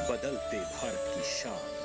बदलते भारत की शान।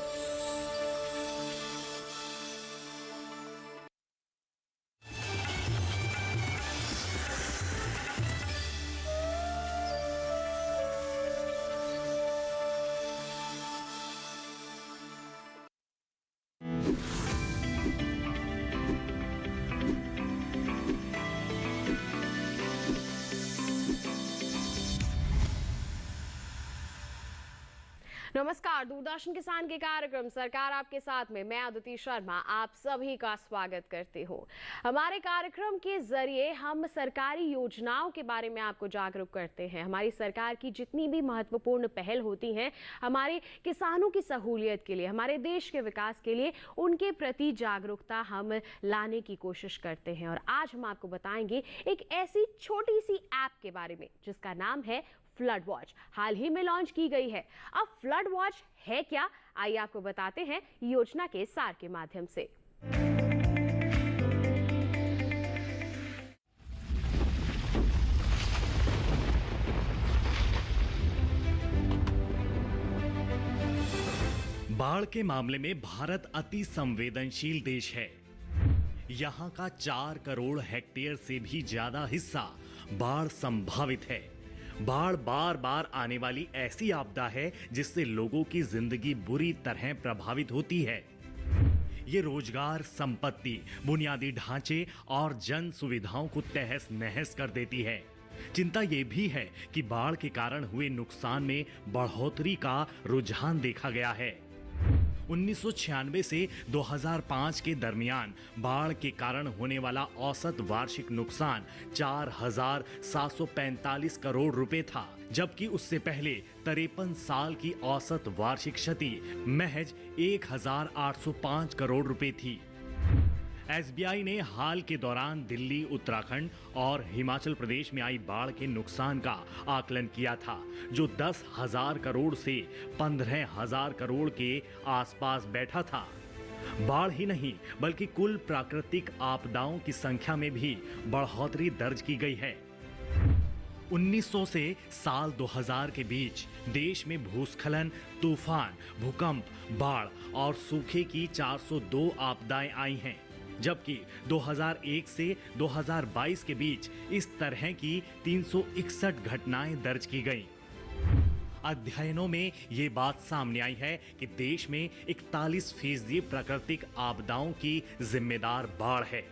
नमस्कार, दूरदर्शन किसान के कार्यक्रम सरकार आपके साथ में मैं अदिति शर्मा आप सभी का स्वागत करती हूँ। हमारे कार्यक्रम के जरिए हम सरकारी योजनाओं के बारे में आपको जागरूक करते हैं। हमारी सरकार की जितनी भी महत्वपूर्ण पहल होती हैं हमारे किसानों की सहूलियत के लिए, हमारे देश के विकास के लिए, उनके प्रति जागरूकता हम लाने की कोशिश करते हैं। और आज हम आपको बताएंगे एक ऐसी छोटी सी ऐप के बारे में जिसका नाम है फ्लड वॉच। हाल ही में लॉन्च की गई है। अब फ्लड वॉच है क्या, आइए आपको बताते हैं योजना के सार के माध्यम से। बाढ़ के मामले में भारत अति संवेदनशील देश है। यहाँ का 4 करोड़ हेक्टेयर से भी ज्यादा हिस्सा बाढ़ संभावित है। बाढ़ बार बार आने वाली ऐसी आपदा है जिससे लोगों की जिंदगी बुरी तरह प्रभावित होती है। ये रोजगार, संपत्ति, बुनियादी ढांचे और जन सुविधाओं को तहस नहस कर देती है। चिंता ये भी है कि बाढ़ के कारण हुए नुकसान में बढ़ोतरी का रुझान देखा गया है। 1996 से 2005 के दरमियान बाढ़ के कारण होने वाला औसत वार्षिक नुकसान 4,745 करोड़ रुपए था, जबकि उससे पहले 53 साल की औसत वार्षिक क्षति महज 1,805 करोड़ रुपए थी। एसबीआई ने हाल के दौरान दिल्ली, उत्तराखंड और हिमाचल प्रदेश में आई बाढ़ के नुकसान का आकलन किया था, जो 10,000 करोड़ से 15,000 करोड़ के आसपास बैठा था। बाढ़ ही नहीं बल्कि कुल प्राकृतिक आपदाओं की संख्या में भी बढ़ोतरी दर्ज की गई है। 1900 से साल 2000 के बीच देश में भूस्खलन, तूफान, भूकंप, बाढ़ और सूखे की 402 आपदाएं आई हैं, जबकि 2001 से 2022 के बीच इस तरह की 361 घटनाएं दर्ज की गईं। अध्ययनों में ये बात सामने आई है कि देश में 41% प्राकृतिक आपदाओं की जिम्मेदार बाढ़ है।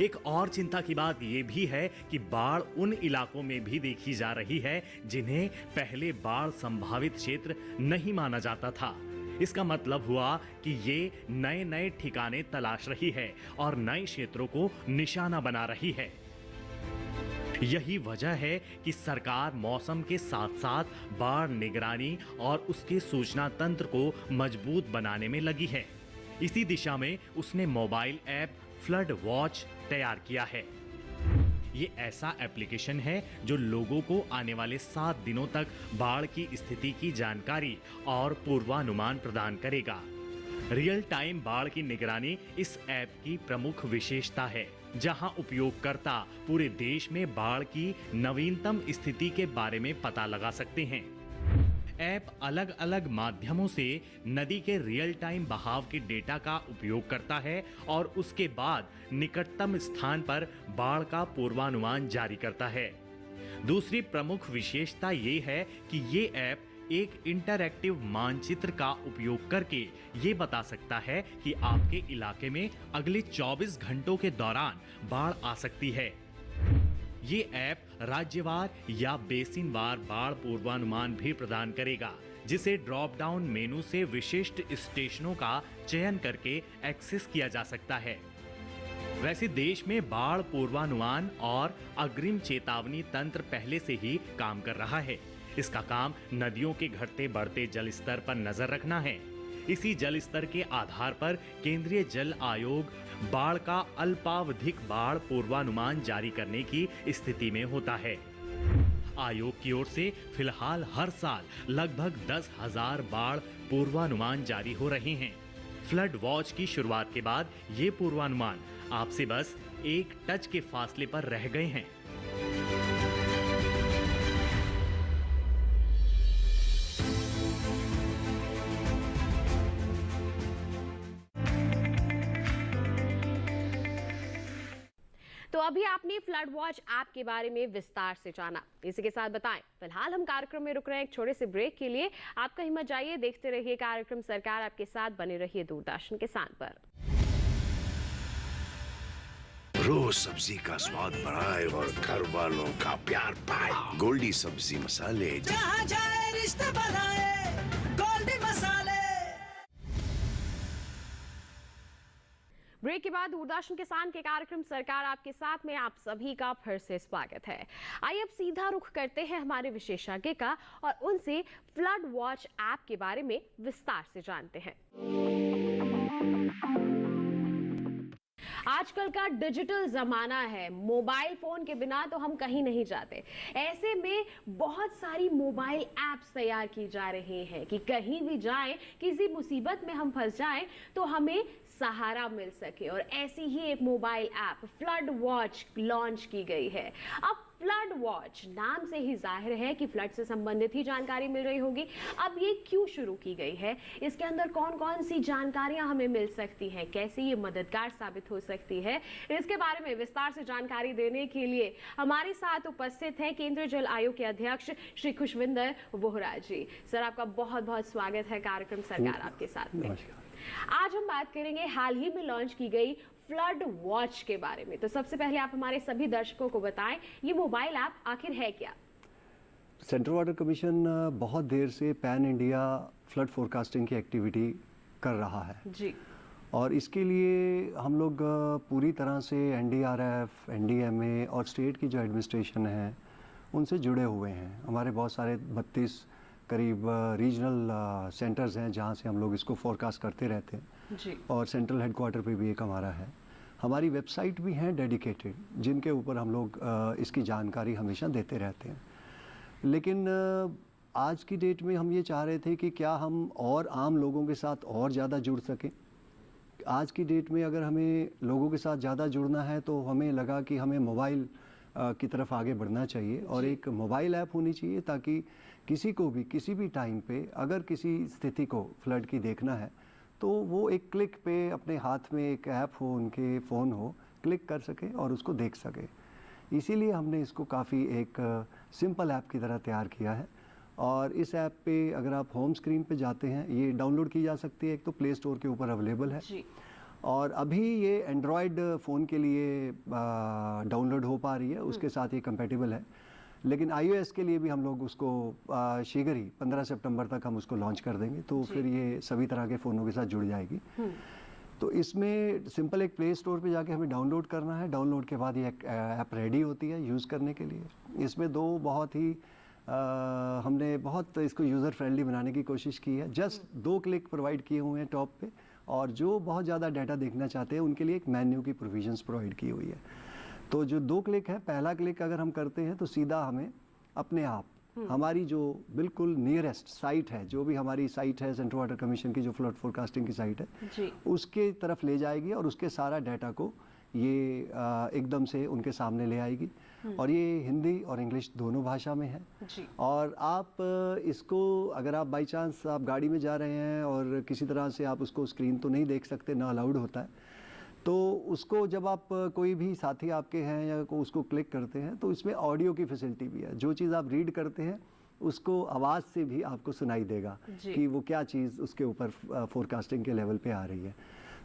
एक और चिंता की बात यह भी है कि बाढ़ उन इलाकों में भी देखी जा रही है जिन्हें पहले बाढ़ संभावित क्षेत्र नहीं माना जाता था। इसका मतलब हुआ कि ये नए नए ठिकाने तलाश रही है और नए क्षेत्रों को निशाना बना रही है। यही वजह है कि सरकार मौसम के साथ साथ बाढ़ निगरानी और उसके सूचना तंत्र को मजबूत बनाने में लगी है। इसी दिशा में उसने मोबाइल ऐप फ्लड वॉच तैयार किया है। ये ऐसा एप्लीकेशन है जो लोगों को आने वाले 7 दिनों तक बाढ़ की स्थिति की जानकारी और पूर्वानुमान प्रदान करेगा। रियल टाइम बाढ़ की निगरानी इस ऐप की प्रमुख विशेषता है, जहां उपयोगकर्ता पूरे देश में बाढ़ की नवीनतम स्थिति के बारे में पता लगा सकते हैं। ऐप अलग अलग माध्यमों से नदी के रियल टाइम बहाव के डेटा का उपयोग करता है और उसके बाद निकटतम स्थान पर बाढ़ का पूर्वानुमान जारी करता है। दूसरी प्रमुख विशेषता ये है कि ये ऐप एक इंटरैक्टिव मानचित्र का उपयोग करके ये बता सकता है कि आपके इलाके में अगले 24 घंटों के दौरान बाढ़ आ सकती है। ये ऐप राज्यवार या बेसिनवार बाढ़ पूर्वानुमान भी प्रदान करेगा, जिसे ड्रॉप डाउन मेनू से विशिष्ट स्टेशनों का चयन करके एक्सेस किया जा सकता है। वैसे देश में बाढ़ पूर्वानुमान और अग्रिम चेतावनी तंत्र पहले से ही काम कर रहा है। इसका काम नदियों के घटते बढ़ते जल स्तर पर नजर रखना है। इसी जल स्तर के आधार पर केंद्रीय जल आयोग बाढ़ का अल्पावधिक बाढ़ पूर्वानुमान जारी करने की स्थिति में होता है। आयोग की ओर से फिलहाल हर साल लगभग 10,000 बाढ़ पूर्वानुमान जारी हो रहे हैं। फ्लड वॉच की शुरुआत के बाद ये पूर्वानुमान आपसे बस एक टच के फासले पर रह गए हैं। तो अभी आपने फ्लड वॉच ऐप के बारे में विस्तार से जाना, इसी के साथ बताएं फिलहाल हम कार्यक्रम में रुक रहे हैं एक छोटे से ब्रेक के लिए। आपका हिम्मत जाइए, देखते रहिए कार्यक्रम सरकार आपके साथ, बने रहिए दूरदर्शन किसान पर। रोज सब्जी का स्वाद बढ़ाए और घर वालों का प्यार पाए। गोल्डी सब्जी मसाले, जहाँ जाए रिश्ते बनाए, गोल्डी मसाले। ब्रेक के बाद दूरदर्शन किसान के कार्यक्रम सरकार आपके साथ में आप सभी का फिर से स्वागत है। आइए अब सीधा रुख करते हैं हमारे विशेषज्ञ का और उनसे फ्लड वॉच ऐप के बारे में विस्तार से जानते हैं। आजकल का डिजिटल जमाना है, मोबाइल फोन के बिना तो हम कहीं नहीं जाते। ऐसे में बहुत सारी मोबाइल ऐप्स तैयार की जा रही हैं कि कहीं भी जाएं, किसी मुसीबत में हम फंस जाएं तो हमें सहारा मिल सके। और ऐसी ही एक mobile app flood watch launch की गई है। अब फ्लड वॉच नाम से ही जाहिर है कि फ्लड से संबंधित ही जानकारी मिल रही होगी। अब ये क्यों शुरू की गई है, इसके अंदर कौन कौन सी जानकारियां हमें मिल सकती हैं, कैसे ये मददगार साबित हो सकती है, इसके बारे में विस्तार से जानकारी देने के लिए हमारे साथ उपस्थित हैं केंद्रीय जल आयोग के अध्यक्ष श्री खुशविंदर वोहरा जी। सर, आपका बहुत बहुत स्वागत है कार्यक्रम सरकार आपके साथ में। आज हम बात करेंगे हाल ही में लॉन्च की गई फ्लड वॉच के बारे में। तो सबसे पहले आप हमारे सभी दर्शकों को बताएं, ये मोबाइल ऐप आखिर है क्या? सेंट्रल वाटर कमीशन बहुत देर से पैन इंडिया फ्लड फोरकास्टिंग की एक्टिविटी कर रहा है जी, और इसके लिए हम लोग पूरी तरह से एनडीआरएफ, एनडीएमए और स्टेट की जो एडमिनिस्ट्रेशन है उनसे जुड़े हुए हैं। हमारे बहुत सारे 32 करीब रीजनल सेंटर्स हैं जहां से हम लोग इसको फोरकास्ट करते रहते हैं जी। और सेंट्रल हेडक्वार्टर पे भी एक हमारा है। हमारी वेबसाइट भी हैं डेडिकेटेड, जिनके ऊपर हम लोग इसकी जानकारी हमेशा देते रहते हैं। लेकिन आज की डेट में हम ये चाह रहे थे कि क्या हम और आम लोगों के साथ और ज़्यादा जुड़ सकें। आज की डेट में अगर हमें लोगों के साथ ज़्यादा जुड़ना है तो हमें लगा कि हमें मोबाइल की तरफ आगे बढ़ना चाहिए और एक मोबाइल ऐप होनी चाहिए ताकि किसी को भी किसी भी टाइम पे अगर किसी स्थिति को फ्लड की देखना है तो वो एक क्लिक पे अपने हाथ में एक ऐप हो, उनके फ़ोन हो, क्लिक कर सके और उसको देख सके। इसीलिए हमने इसको काफ़ी एक सिंपल ऐप की तरह तैयार किया है। और इस ऐप पे अगर आप होम स्क्रीन पे जाते हैं, ये डाउनलोड की जा सकती है, एक तो प्ले स्टोर के ऊपर अवेलेबल है जी। और अभी ये एंड्रॉयड फ़ोन के लिए डाउनलोड हो पा रही है, उसके साथ ये कंपेटिबल है। लेकिन iOS के लिए भी हम लोग उसको शीघ्र ही 15 सितंबर तक हम उसको लॉन्च कर देंगे, तो फिर ये सभी तरह के फ़ोनों के साथ जुड़ जाएगी। तो इसमें सिंपल एक प्ले स्टोर पे जाके हमें डाउनलोड करना है। डाउनलोड के बाद ये ऐप रेडी होती है यूज़ करने के लिए। इसमें दो बहुत ही हमने बहुत इसको यूज़र फ्रेंडली बनाने की कोशिश की है। जस्ट 2 क्लिक प्रोवाइड किए हुए हैं टॉप पे, और जो बहुत ज़्यादा डाटा देखना चाहते हैं उनके लिए एक मेन्यू की प्रोविजंस प्रोवाइड की हुई है। तो जो 2 क्लिक है, पहला क्लिक अगर हम करते हैं तो सीधा हमें अपने आप हमारी जो बिल्कुल नियरेस्ट साइट है, जो भी हमारी साइट है सेंट्रल वाटर कमीशन की जो फ्लड फोरकास्टिंग की साइट है जी, उसके तरफ ले जाएगी और उसके सारा डाटा को ये एकदम से उनके सामने ले आएगी। और ये हिंदी और इंग्लिश दोनों भाषा में है जी। और आप इसको अगर आप बाई चांस आप गाड़ी में जा रहे हैं और किसी तरह से आप उसको स्क्रीन तो नहीं देख सकते, ना अलाउड होता है, तो उसको जब आप कोई भी साथी आपके हैं या उसको क्लिक करते हैं तो इसमें ऑडियो की फैसिलिटी भी है। जो चीज़ आप रीड करते हैं उसको आवाज़ से भी आपको सुनाई देगा कि वो क्या चीज़ उसके ऊपर फोरकास्टिंग के लेवल पे आ रही है।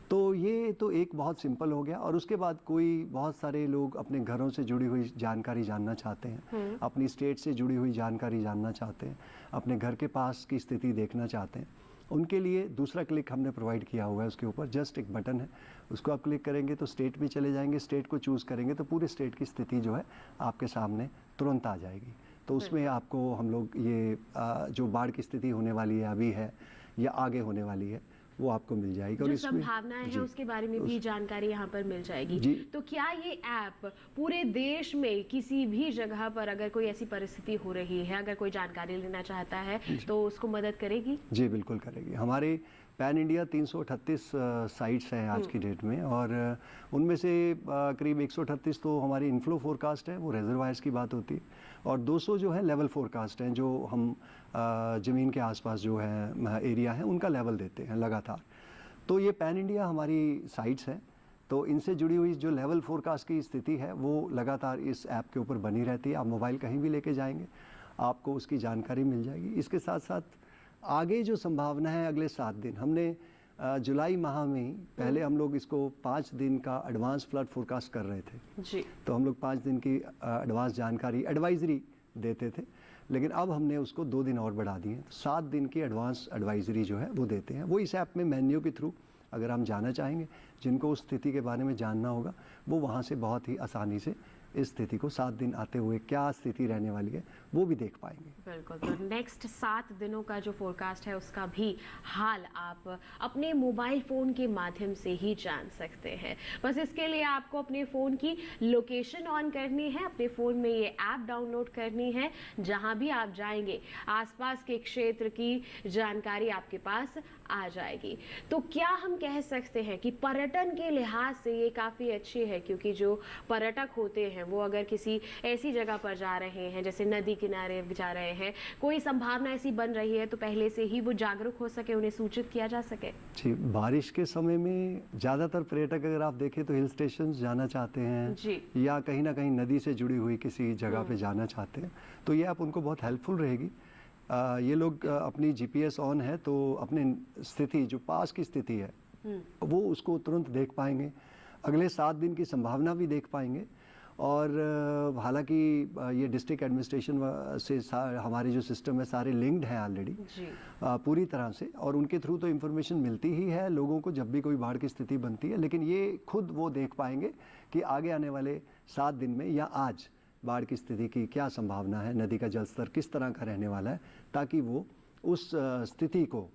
तो ये तो एक बहुत सिंपल हो गया। और उसके बाद कोई बहुत सारे लोग अपने घरों से जुड़ी हुई जानकारी जानना चाहते हैं, अपनी स्टेट से जुड़ी हुई जानकारी जानना चाहते हैं, अपने घर के पास की स्थिति देखना चाहते हैं, उनके लिए दूसरा क्लिक हमने प्रोवाइड किया हुआ है। उसके ऊपर जस्ट एक बटन है, उसको आप क्लिक करेंगे तो स्टेट में चले जाएंगे। स्टेट को चूज़ करेंगे तो पूरे स्टेट की स्थिति जो है आपके सामने तुरंत आ जाएगी। तो उसमें आपको हम लोग ये जो बाढ़ की स्थिति होने वाली है, अभी है या आगे होने वाली है, वो आपको मिल जाएगी। और जो इसमें संभावनाएं हैं उसके बारे में भी जानकारी यहाँ पर मिल जाएगी। जी। तो क्या ये ऐप पूरे देश में किसी भी जगह पर अगर कोई ऐसी परिस्थिति हो रही है, अगर कोई जानकारी लेना चाहता है तो उसको मदद करेगी? जी बिल्कुल करेगी। हमारे पैन इंडिया 338 साइट्स हैं आज की डेट में, और उनमें से करीब 138 तो हमारी इनफ्लो फोरकास्ट है, वो रिजर्वायर्स की बात होती है, और 200 जो है लेवल फोरकास्ट हैं, जो हम ज़मीन के आसपास जो है एरिया है उनका लेवल देते हैं लगातार। तो ये पैन इंडिया हमारी साइट्स हैं तो इनसे जुड़ी हुई जो लेवल फोरकास्ट की स्थिति है वो लगातार इस ऐप के ऊपर बनी रहती है। आप मोबाइल कहीं भी लेके जाएंगे आपको उसकी जानकारी मिल जाएगी। इसके साथ साथ आगे जो संभावना है अगले 7 दिन, हमने जुलाई माह में ही पहले हम लोग इसको 5 दिन का एडवांस फ्लड फोरकास्ट कर रहे थे जी। तो हम लोग 5 दिन की एडवांस जानकारी एडवाइजरी देते थे, लेकिन अब हमने उसको 2 दिन और बढ़ा दिए। 7 दिन की एडवांस एडवाइजरी जो है वो देते हैं। वो इस ऐप में मेन्यू के थ्रू अगर हम जाना चाहेंगे, जिनको उस स्थिति के बारे में जानना होगा वो वहाँ से बहुत ही आसानी से इस स्थिति को 7 दिन आते हुए क्या स्थिति रहने वाली है वो भी देख पाएंगे। बिल्कुल, तो नेक्स्ट 7 दिनों का जो फोरकास्ट है उसका भी हाल आप अपने मोबाइल फ़ोन के माध्यम से ही जान सकते हैं। बस इसके लिए आपको अपने फ़ोन की लोकेशन ऑन करनी है, अपने फ़ोन में ये ऐप डाउनलोड करनी है। जहां भी आप जाएंगे आसपास के क्षेत्र की जानकारी आपके पास आ जाएगी। तो क्या हम कह सकते हैं कि पर्यटन के लिहाज से ये काफ़ी अच्छी है, क्योंकि जो पर्यटक होते हैं वो अगर किसी ऐसी जगह पर जा रहे हैं जैसे नदी किनारे जा रहे हैं, कोई संभावना ऐसी बन रही है तो पहले से ही वो जागरूक हो सके, उन्हें सूचित किया जा सके। जी, बारिश के समय में ज़्यादातर पर्यटक अगर आप देखें तो हिल स्टेशन जाना चाहते हैं जी। या कहीं ना कहीं नदी से जुड़ी हुई किसी जगह पे जाना चाहते हैं, तो ये ऐप उनको बहुत हेल्पफुल रहेगी। ये लोग अपनी जीपीएस ऑन है तो अपनी स्थिति जो पास की स्थिति है वो उसको तुरंत देख पाएंगे, अगले 7 दिन की संभावना भी देख पाएंगे। और हालांकि ये डिस्ट्रिक्ट एडमिनिस्ट्रेशन से हमारे जो सिस्टम है सारे लिंक्ड हैं ऑलरेडी पूरी तरह से, और उनके थ्रू तो इन्फॉर्मेशन मिलती ही है लोगों को जब भी कोई बाढ़ की स्थिति बनती है, लेकिन ये खुद वो देख पाएंगे कि आगे आने वाले 7 दिन में या आज बाढ़ की स्थिति की क्या संभावना है, नदी का जलस्तर किस तरह का रहने वाला है, ताकि वो उस स्थिति को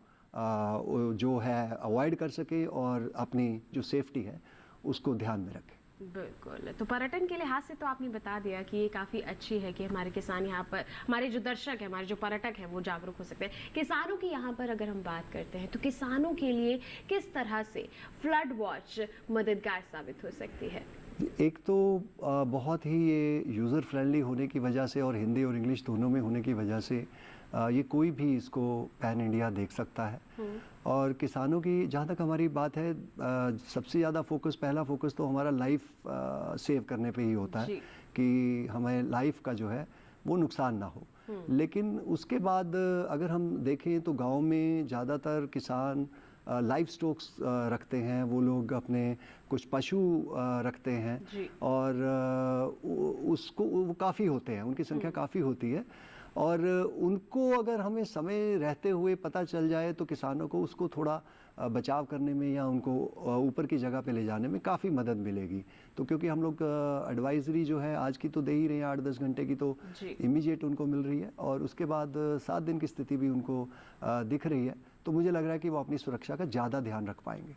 जो है अवॉइड कर सके और अपनी जो सेफ्टी है उसको ध्यान में रखें। बिल्कुल, तो पर्यटन के लिहाज से तो आपने बता दिया कि ये काफ़ी अच्छी है कि हमारे किसान यहाँ पर, हमारे जो दर्शक हैं, हमारे जो पर्यटक हैं वो जागरूक हो सकते हैं। किसानों की यहाँ पर अगर हम बात करते हैं तो किसानों के लिए किस तरह से फ्लड वॉच मददगार साबित हो सकती है? एक तो बहुत ही ये यूज़र फ्रेंडली होने की वजह से और हिंदी और इंग्लिश दोनों में होने की वजह से ये कोई भी इसको पैन इंडिया देख सकता है। और किसानों की जहाँ तक हमारी बात है, सबसे ज़्यादा फोकस, पहला फोकस तो हमारा लाइफ सेव करने पे ही होता है कि हमें लाइफ का जो है वो नुकसान ना हो। लेकिन उसके बाद अगर हम देखें तो गांव में ज़्यादातर किसान लाइफ स्टॉक्स रखते हैं, वो लोग अपने कुछ पशु रखते हैं और उसको वो काफ़ी होते हैं, उनकी संख्या काफ़ी होती है। और उनको अगर हमें समय रहते हुए पता चल जाए तो किसानों को उसको थोड़ा बचाव करने में या उनको ऊपर की जगह पे ले जाने में काफ़ी मदद मिलेगी। तो क्योंकि हम लोग एडवाइजरी जो है आज की तो दे ही रहे हैं, 8-10 घंटे की तो इमीडिएट उनको मिल रही है, और उसके बाद 7 दिन की स्थिति भी उनको दिख रही है, तो मुझे लग रहा है कि वो अपनी सुरक्षा का ज़्यादा ध्यान रख पाएंगे।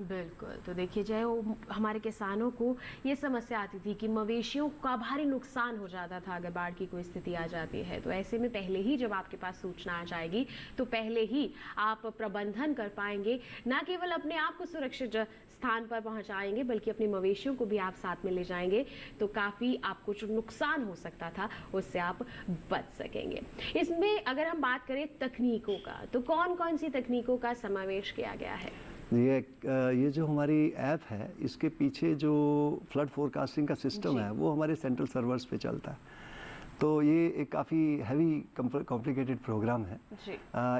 बिल्कुल, तो देखिए जाए वो हमारे किसानों को ये समस्या आती थी कि मवेशियों का भारी नुकसान हो जाता था अगर बाढ़ की कोई स्थिति आ जाती है। तो ऐसे में पहले ही जब आपके पास सूचना आ जाएगी तो पहले ही आप प्रबंधन कर पाएंगे, ना केवल अपने आप को सुरक्षित स्थान पर पहुंचाएंगे बल्कि अपने मवेशियों को भी आप साथ में ले जाएंगे, तो काफ़ी आपको जो नुकसान हो सकता था उससे आप बच सकेंगे। इसमें अगर हम बात करें तकनीकों का, तो कौन कौन सी तकनीकों का समावेश किया गया है? ये जो हमारी ऐप है इसके पीछे जो फ्लड फोरकास्टिंग का सिस्टम है वो हमारे सेंट्रल सर्वर्स पे चलता है, तो ये एक काफ़ी हैवी कॉम्प्लिकेटेड प्रोग्राम है।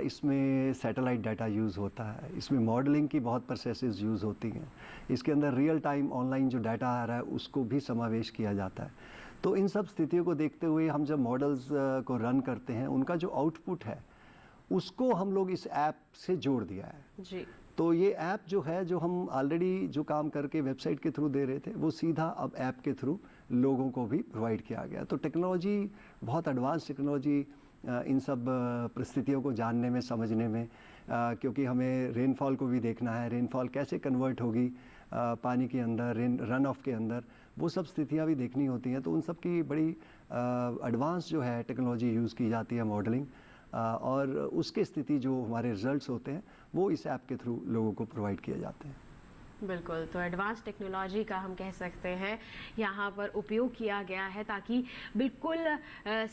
इसमें सैटेलाइट डाटा यूज़ होता है, इसमें मॉडलिंग की बहुत प्रोसेसेस यूज़ होती हैं, इसके अंदर रियल टाइम ऑनलाइन जो डाटा आ रहा है उसको भी समावेश किया जाता है। तो इन सब स्थितियों को देखते हुए हम जब मॉडल्स को रन करते हैं उनका जो आउटपुट है उसको हम लोग इस ऐप से जोड़ दिया है। तो ये ऐप जो है, जो हम ऑलरेडी जो काम करके वेबसाइट के थ्रू दे रहे थे, वो सीधा अब ऐप के थ्रू लोगों को भी प्रोवाइड किया गया। तो टेक्नोलॉजी, बहुत एडवांस टेक्नोलॉजी इन सब परिस्थितियों को जानने में, समझने में, क्योंकि हमें रेनफॉल को भी देखना है, रेनफॉल कैसे कन्वर्ट होगी पानी के अंदर, रन ऑफ के अंदर, वो सब स्थितियाँ भी देखनी होती हैं। तो उन सब की बड़ी एडवांस जो है टेक्नोलॉजी यूज़ की जाती है, मॉडलिंग, और उसके स्थिति जो हमारे रिजल्ट्स होते हैं वो इस ऐप के थ्रू लोगों को प्रोवाइड किए जाते हैं। बिल्कुल, तो एडवांस टेक्नोलॉजी का हम कह सकते हैं यहाँ पर उपयोग किया गया है ताकि बिल्कुल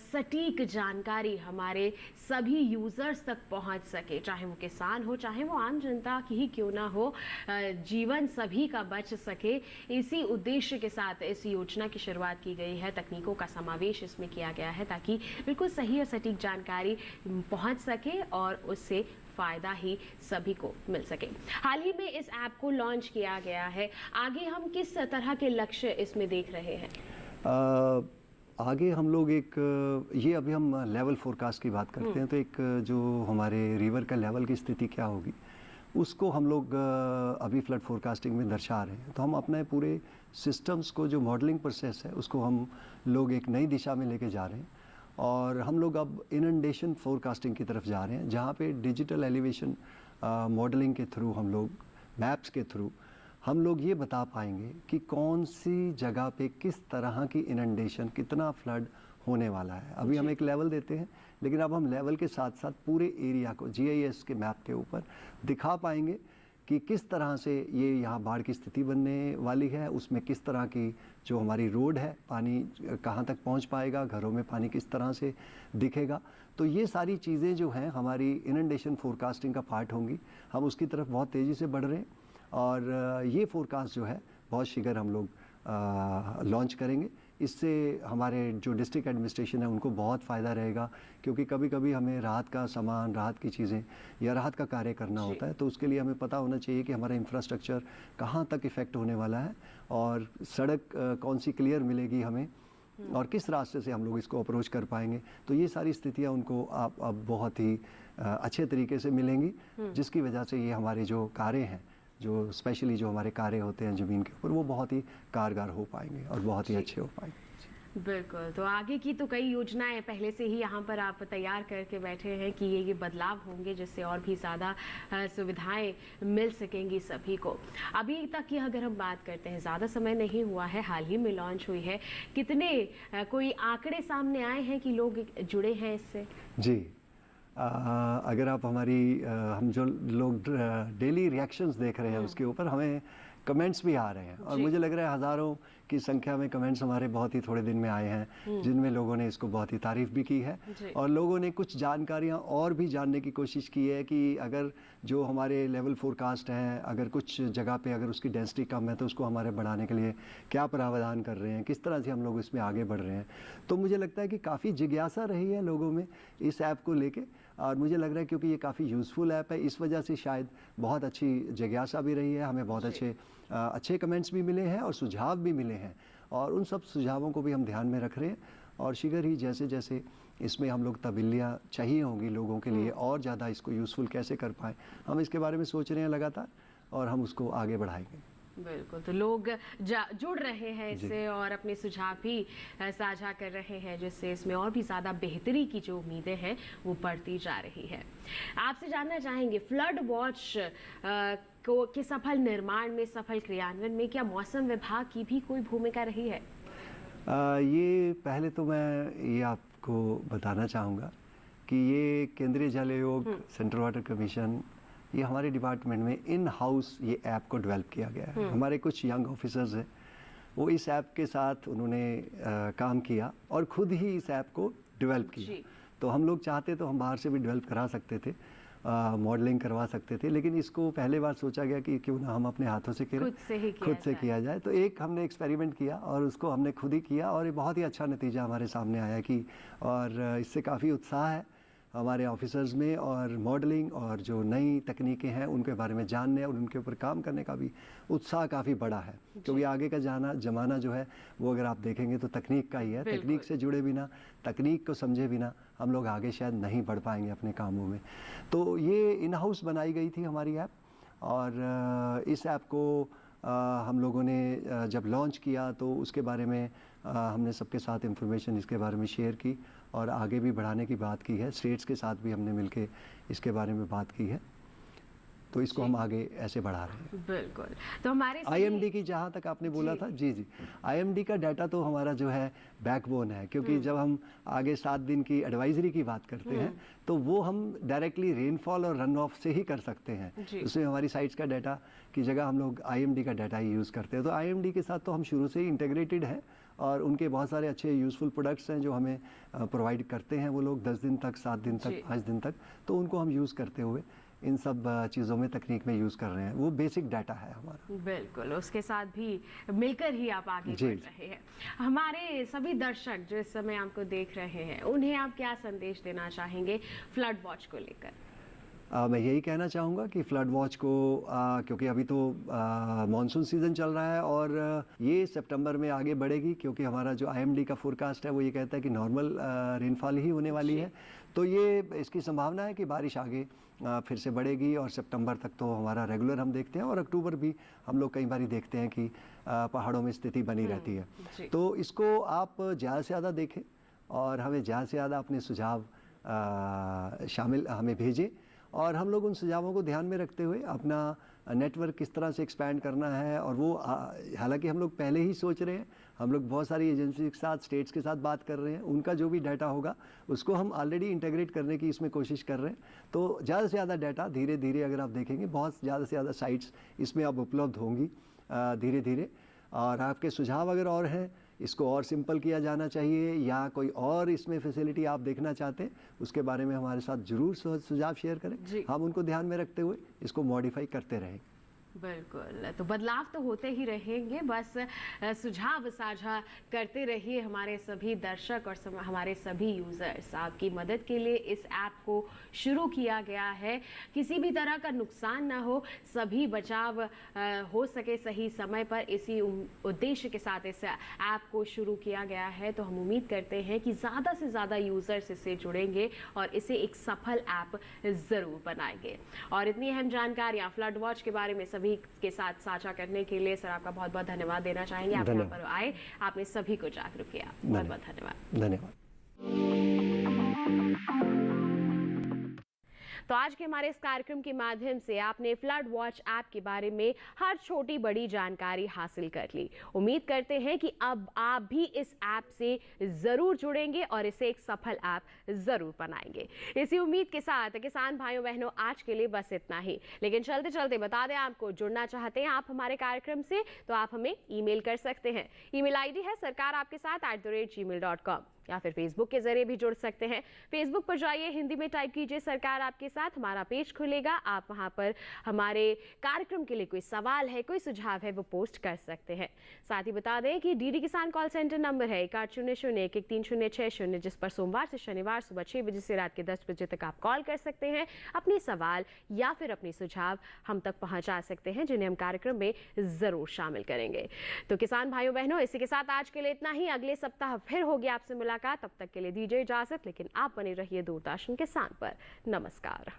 सटीक जानकारी हमारे सभी यूज़र्स तक पहुँच सके, चाहे वो किसान हो, चाहे वो आम जनता की ही क्यों ना हो, जीवन सभी का बच सके। इसी उद्देश्य के साथ इस योजना की शुरुआत की गई है, तकनीकों का समावेश इसमें किया गया है ताकि बिल्कुल सही और सटीक जानकारी पहुँच सके और उससे फ़ायदा ही सभी को मिल सके। हाल ही में इस ऐप को लॉन्च किया गया है, आगे हम किस तरह के लक्ष्य इसमें देख रहे हैं? आगे हम लोग ये अभी हम लेवल फोरकास्ट की बात करते हैं, तो एक जो हमारे रिवर का लेवल की स्थिति क्या होगी उसको हम लोग अभी फ्लड फोरकास्टिंग में दर्शा रहे हैं। तो हम अपने पूरे सिस्टम्स को, जो मॉडलिंग प्रोसेस है, उसको हम लोग एक नई दिशा में लेके जा रहे हैं और हम लोग अब इनंडेशन फोरकास्टिंग की तरफ जा रहे हैं, जहाँ पे डिजिटल एलिवेशन मॉडलिंग के थ्रू हम लोग मैप्स के थ्रू हम लोग ये बता पाएंगे कि कौन सी जगह पे किस तरह की इनंडेशन, कितना फ्लड होने वाला है। अभी हम एक लेवल देते हैं, लेकिन अब हम लेवल के साथ साथ पूरे एरिया को GIS के मैप के ऊपर दिखा पाएंगे कि किस तरह से ये यहाँ बाढ़ की स्थिति बनने वाली है, उसमें किस तरह की जो हमारी रोड है, पानी कहाँ तक पहुँच पाएगा, घरों में पानी किस तरह से दिखेगा। तो ये सारी चीज़ें जो हैं हमारी इनंडेशन फोरकास्टिंग का पार्ट होंगी। हम उसकी तरफ बहुत तेज़ी से बढ़ रहे हैं और ये फोरकास्ट जो है बहुत शीघ्र हम लोग लॉन्च करेंगे। इससे हमारे जो डिस्ट्रिक्ट एडमिनिस्ट्रेशन है उनको बहुत फ़ायदा रहेगा, क्योंकि कभी कभी हमें राहत का सामान, राहत की चीज़ें या राहत का कार्य करना होता है, तो उसके लिए हमें पता होना चाहिए कि हमारा इंफ्रास्ट्रक्चर कहाँ तक इफ़ेक्ट होने वाला है और सड़क कौन सी क्लियर मिलेगी हमें और किस रास्ते से हम लोग इसको अप्रोच कर पाएंगे। तो ये सारी स्थितियाँ उनको अब बहुत ही अच्छे तरीके से मिलेंगी, जिसकी वजह से ये हमारे जो कार्य हैं, जो स्पेशली जो हमारे कार्य होते हैं ज़मीन के ऊपर, वो बहुत ही कारगर हो पाएंगे और बहुत ही अच्छे हो पाएंगे। बिल्कुल, तो आगे की तो कई योजनाएं पहले से ही यहाँ पर आप तैयार करके बैठे हैं कि ये बदलाव होंगे जिससे और भी ज़्यादा सुविधाएं मिल सकेंगी सभी को। अभी तक की अगर हम बात करते हैं, ज़्यादा समय नहीं हुआ है, हाल ही में लॉन्च हुई है, कितने कोई आंकड़े सामने आए हैं कि लोग जुड़े हैं इससे? जी, अगर आप हम जो लोग डेली रिएक्शंस देख रहे हैं उसके ऊपर हमें कमेंट्स भी आ रहे हैं और मुझे लग रहा है हज़ारों की संख्या में कमेंट्स हमारे बहुत ही थोड़े दिन में आए हैं, जिनमें लोगों ने इसको बहुत ही तारीफ़ भी की है और लोगों ने कुछ जानकारियां और भी जानने की कोशिश की है कि अगर जो हमारे लेवल फोरकास्ट हैं, अगर कुछ जगह पे अगर उसकी डेंसिटी कम है तो उसको हमारे बढ़ाने के लिए क्या प्रावधान कर रहे हैं, किस तरह से हम लोग इसमें आगे बढ़ रहे हैं। तो मुझे लगता है कि काफ़ी जिज्ञासा रही है लोगों में इस ऐप को लेके और मुझे लग रहा है क्योंकि ये काफ़ी यूज़फुल ऐप है, इस वजह से शायद बहुत अच्छी जिज्ञासा भी रही है, हमें बहुत अच्छे कमेंट्स भी मिले हैं और सुझाव भी मिले हैं और उन सब सुझावों को भी हम ध्यान में रख रहे हैं और शीघ्र ही जैसे जैसे इसमें हम लोग तब्दीलियाँ चाहिए होंगी लोगों के लिए और ज़्यादा इसको यूज़फुल कैसे कर पाएँ, हम इसके बारे में सोच रहे हैं लगातार और हम उसको आगे बढ़ाएंगे। बिल्कुल, तो लोग जुड़ रहे हैं इससे और अपने सुझाव भी साझा कर रहे हैं, जिससे इसमें और भी ज़्यादा बेहतरी की जो उम्मीदें हैं वो बढ़ती जा रही है। आपसे जानना चाहेंगे, फ्लड वॉच के सफल निर्माण में, सफल क्रियान्वयन में क्या मौसम विभाग की भी कोई भूमिका रही है? ये पहले तो मैं ये आपको बताना चाहूँगा कि ये केंद्रीय जल आयोग, सेंट्रल वाटर कमीशन, ये हमारे डिपार्टमेंट में इन हाउस ये ऐप को डेवलप किया गया है। हमारे कुछ यंग ऑफिसर्स हैं, वो इस ऐप के साथ उन्होंने काम किया और खुद ही इस ऐप को डेवलप किया। तो हम लोग चाहते तो हम बाहर से भी डेवलप करा सकते थे, मॉडलिंग करवा सकते थे, लेकिन इसको पहले बार सोचा गया कि क्यों ना हम अपने हाथों से करें, खुद से किया जाए। तो एक हमने एक्सपेरिमेंट किया और उसको हमने खुद ही किया और ये बहुत ही अच्छा नतीजा हमारे सामने आया कि और इससे काफ़ी उत्साह है हमारे ऑफिसर्स में और मॉडलिंग और जो नई तकनीकें हैं उनके बारे में जानने और उनके ऊपर काम करने का भी उत्साह काफ़ी बड़ा है, क्योंकि आगे का ज़माना जो है वो अगर आप देखेंगे तो तकनीक का ही है। तकनीक से जुड़े बिना, तकनीक को समझे बिना हम लोग आगे शायद नहीं बढ़ पाएंगे अपने कामों में। तो ये इन हाउस बनाई गई थी हमारी ऐप और इस ऐप को हम लोगों ने जब लॉन्च किया तो उसके बारे में हमने सबके साथ इंफॉर्मेशन इसके बारे में शेयर की और आगे भी बढ़ाने की बात की है। स्टेट्स के साथ भी हमने मिलके इसके बारे में बात की है। तो इसको हम आगे ऐसे बढ़ा रहे हैं। बिल्कुल। तो हमारे आईएमडी की जहाँ तक आपने बोला था, जी जी, आईएमडी का डाटा तो हमारा जो है बैकबोन है, क्योंकि जब हम आगे 7 दिन की एडवाइजरी की बात करते हैं तो वो हम डायरेक्टली रेनफॉल और रन ऑफ से ही कर सकते हैं। उसमें हमारी साइट्स का डाटा की जगह हम लोग आईएमडी का डाटा ही यूज़ करते हैं। तो आईएमडी के साथ तो हम शुरू से ही इंटीग्रेटेड हैं और उनके बहुत सारे अच्छे यूज़फुल प्रोडक्ट्स हैं जो हमें प्रोवाइड करते हैं वो लोग 10 दिन तक, 7 दिन तक, 5 दिन तक। तो उनको हम यूज़ करते हुए इन सब चीज़ों में, तकनीक में यूज़ कर रहे हैं। वो बेसिक डाटा है हमारा। बिल्कुल, उसके साथ भी मिलकर ही आप आगे बढ़ रहे हैं। हमारे सभी दर्शक जो इस समय आपको देख रहे हैं, उन्हें आप क्या संदेश देना चाहेंगे फ्लड वॉच को लेकर? मैं यही कहना चाहूँगा कि फ्लड वॉच को क्योंकि अभी तो मानसून सीज़न चल रहा है और ये सितंबर में आगे बढ़ेगी, क्योंकि हमारा जो आईएमडी का फोरकास्ट है वो ये कहता है कि नॉर्मल रेनफॉल ही होने वाली है। तो ये इसकी संभावना है कि बारिश आगे फिर से बढ़ेगी और सितंबर तक तो हमारा रेगुलर हम देखते हैं और अक्टूबर भी हम लोग कई बार देखते हैं कि पहाड़ों में स्थिति बनी रहती है। तो इसको आप ज़्यादा से ज़्यादा देखें और हमें ज़्यादा से ज़्यादा अपने सुझाव शामिल हमें भेजें और हम लोग उन सुझावों को ध्यान में रखते हुए अपना नेटवर्क किस तरह से एक्सपैंड करना है। और वो हालांकि हम लोग पहले ही सोच रहे हैं, हम लोग बहुत सारी एजेंसी के साथ, स्टेट्स के साथ बात कर रहे हैं, उनका जो भी डाटा होगा उसको हम ऑलरेडी इंटीग्रेट करने की इसमें कोशिश कर रहे हैं। तो ज़्यादा से ज़्यादा डाटा धीरे धीरे, अगर आप देखेंगे बहुत ज़्यादा से ज़्यादा साइट्स इसमें अब उपलब्ध होंगी धीरे धीरे। और आपके सुझाव अगर और हैं, इसको और सिंपल किया जाना चाहिए या कोई और इसमें फैसिलिटी आप देखना चाहते हैं, उसके बारे में हमारे साथ ज़रूर सुझाव शेयर करें। हम उनको ध्यान में रखते हुए इसको मॉडिफाई करते रहें। बिल्कुल, तो बदलाव तो होते ही रहेंगे, बस सुझाव साझा करते रहिए हमारे सभी दर्शक और हमारे सभी यूज़र्स। आपकी मदद के लिए इस ऐप को शुरू किया गया है। किसी भी तरह का नुकसान ना हो, सभी बचाव हो सके सही समय पर, इसी उद्देश्य के साथ इस ऐप को शुरू किया गया है। तो हम उम्मीद करते हैं कि ज़्यादा से ज़्यादा यूज़र्स इससे जुड़ेंगे और इसे एक सफल ऐप ज़रूर बनाएंगे। और इतनी अहम जानकारियाँ फ्लड वॉच के बारे में सभी के साथ साझा करने के लिए सर आपका बहुत बहुत धन्यवाद देना चाहेंगे। आप यहाँ पर आए, आपने सभी को जागरूक किया, बहुत बहुत धन्यवाद। धन्यवाद। तो आज के हमारे इस कार्यक्रम के माध्यम से आपने फ्लड वॉच ऐप के बारे में हर छोटी बड़ी जानकारी हासिल कर ली। उम्मीद करते हैं कि अब आप भी इस ऐप से ज़रूर जुड़ेंगे और इसे एक सफल ऐप ज़रूर बनाएंगे। इसी उम्मीद के साथ किसान भाइयों बहनों, आज के लिए बस इतना ही। लेकिन चलते चलते बता दें, आपको जुड़ना चाहते हैं आप हमारे कार्यक्रम से तो आप हमें ईमेल कर सकते हैं। ईमेल आईडी है sarkar@gmail.com या फिर फेसबुक के जरिए भी जुड़ सकते हैं। फेसबुक पर जाइए, हिंदी में टाइप कीजिए सरकार आपके साथ, हमारा पेज खुलेगा। आप वहां पर हमारे कार्यक्रम के लिए कोई सवाल है, कोई सुझाव है, वो पोस्ट कर सकते हैं। साथ ही बता दें कि डीडी किसान कॉल सेंटर नंबर है 1800-113-060, जिस पर सोमवार से शनिवार सुबह 6 बजे से रात के 10 बजे तक आप कॉल कर सकते हैं। अपने सवाल या फिर अपने सुझाव हम तक पहुंचा सकते हैं, जिन्हें हम कार्यक्रम में जरूर शामिल करेंगे। तो किसान भाइयों बहनों, इसी के साथ आज के लिए इतना ही। अगले सप्ताह फिर होगी आपसे मुलाकात। तब तक के लिए दीजिए इजाजत, लेकिन आप बने रहिए दूरदर्शन किसान पर। नमस्कार।